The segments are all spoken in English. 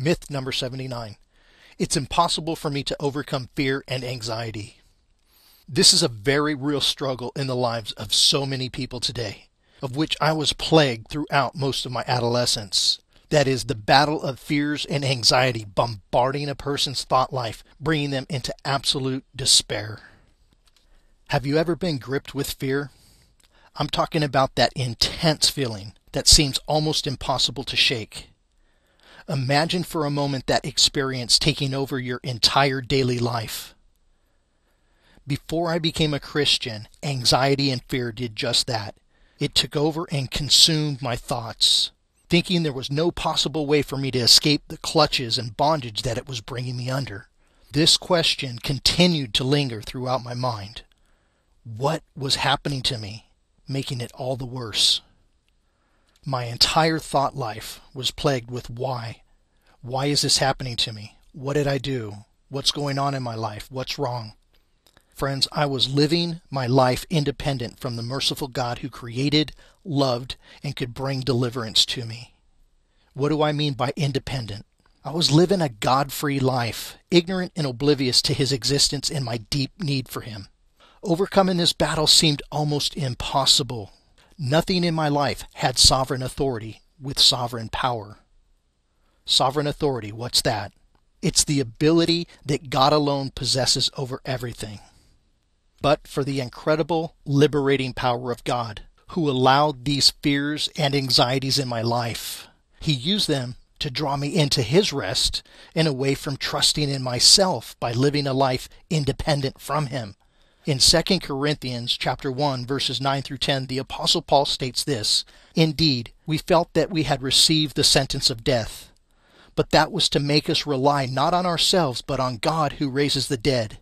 Myth number 79. It's impossible for me to overcome fear and anxiety. This is a very real struggle in the lives of so many people today, of which I was plagued throughout most of my adolescence. That is, the battle of fears and anxiety bombarding a person's thought life, bringing them into absolute despair. Have you ever been gripped with fear? I'm talking about that intense feeling that seems almost impossible to shake. Imagine for a moment that experience taking over your entire daily life. Before I became a Christian, anxiety and fear did just that. It took over and consumed my thoughts, thinking there was no possible way for me to escape the clutches and bondage that it was bringing me under. This question continued to linger throughout my mind. What was happening to me, making it all the worse? My entire thought life was plagued with why. Why is this happening to me? What did I do? What's going on in my life? What's wrong? Friends, I was living my life independent from the merciful God who created, loved, and could bring deliverance to me. What do I mean by independent? I was living a God-free life, ignorant and oblivious to His existence and my deep need for Him. Overcoming this battle seemed almost impossible. Nothing in my life had sovereign authority with sovereign power. Sovereign authority, what's that? It's the ability that God alone possesses over everything. But for the incredible liberating power of God, who allowed these fears and anxieties in my life, He used them to draw me into His rest and away from trusting in myself by living a life independent from Him. In 2 Corinthians chapter 1, verses 9 through 10, the Apostle Paul states this, "Indeed, we felt that we had received the sentence of death, but that was to make us rely not on ourselves, but on God who raises the dead.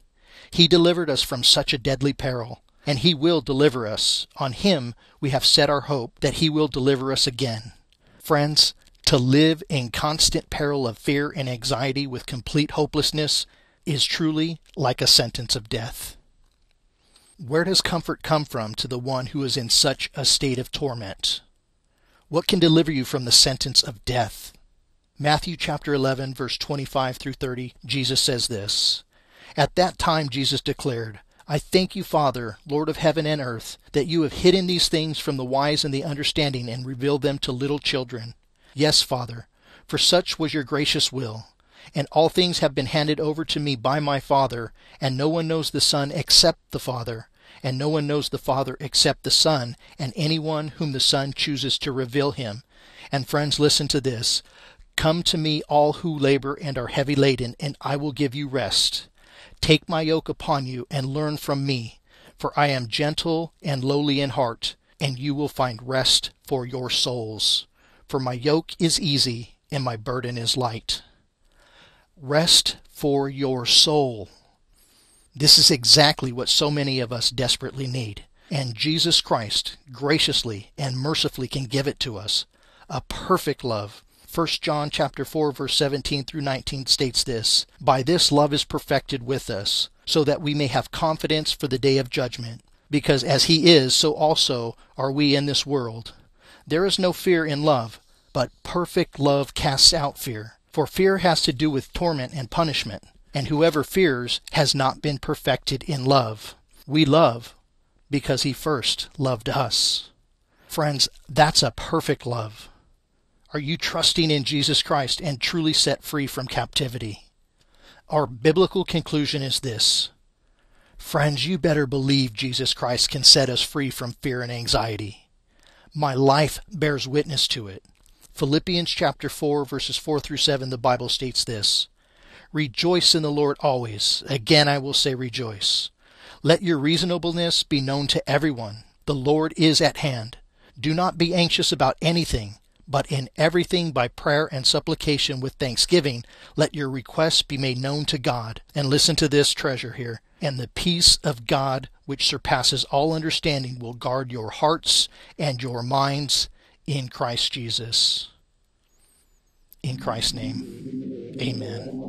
He delivered us from such a deadly peril, and He will deliver us. On Him we have set our hope that He will deliver us again." Friends, to live in constant peril of fear and anxiety with complete hopelessness is truly like a sentence of death. Where does comfort come from to the one who is in such a state of torment? What can deliver you from the sentence of death? Matthew chapter 11, verse 25 through 30, Jesus says this, "At that time Jesus declared, I thank you, Father, Lord of heaven and earth, that you have hidden these things from the wise and the understanding and revealed them to little children. Yes, Father, for such was your gracious will. And all things have been handed over to me by my Father, and no one knows the Son except the Father, and no one knows the Father except the Son, and anyone whom the Son chooses to reveal Him. And friends, listen to this. Come to me all who labor and are heavy laden, and I will give you rest. Take my yoke upon you and learn from me, for I am gentle and lowly in heart, and you will find rest for your souls. For my yoke is easy and my burden is light." Rest for your soul. This is exactly what so many of us desperately need. And Jesus Christ graciously and mercifully can give it to us. A perfect love. 1 John chapter 4, verse 17 through 19 states this, "By this love is perfected with us, so that we may have confidence for the day of judgment. Because as He is, so also are we in this world. There is no fear in love, but perfect love casts out fear. For fear has to do with torment and punishment, and whoever fears has not been perfected in love. We love because He first loved us." Friends, that's a perfect love. Are you trusting in Jesus Christ and truly set free from captivity? Our biblical conclusion is this. Friends, you better believe Jesus Christ can set us free from fear and anxiety. My life bears witness to it. Philippians chapter 4, verses 4 through 7, the Bible states this, "Rejoice in the Lord always. Again I will say rejoice. Let your reasonableness be known to everyone. The Lord is at hand. Do not be anxious about anything, but in everything by prayer and supplication with thanksgiving, let your requests be made known to God." And listen to this treasure here. "And the peace of God, which surpasses all understanding, will guard your hearts and your minds in Christ Jesus." In Christ's name, amen.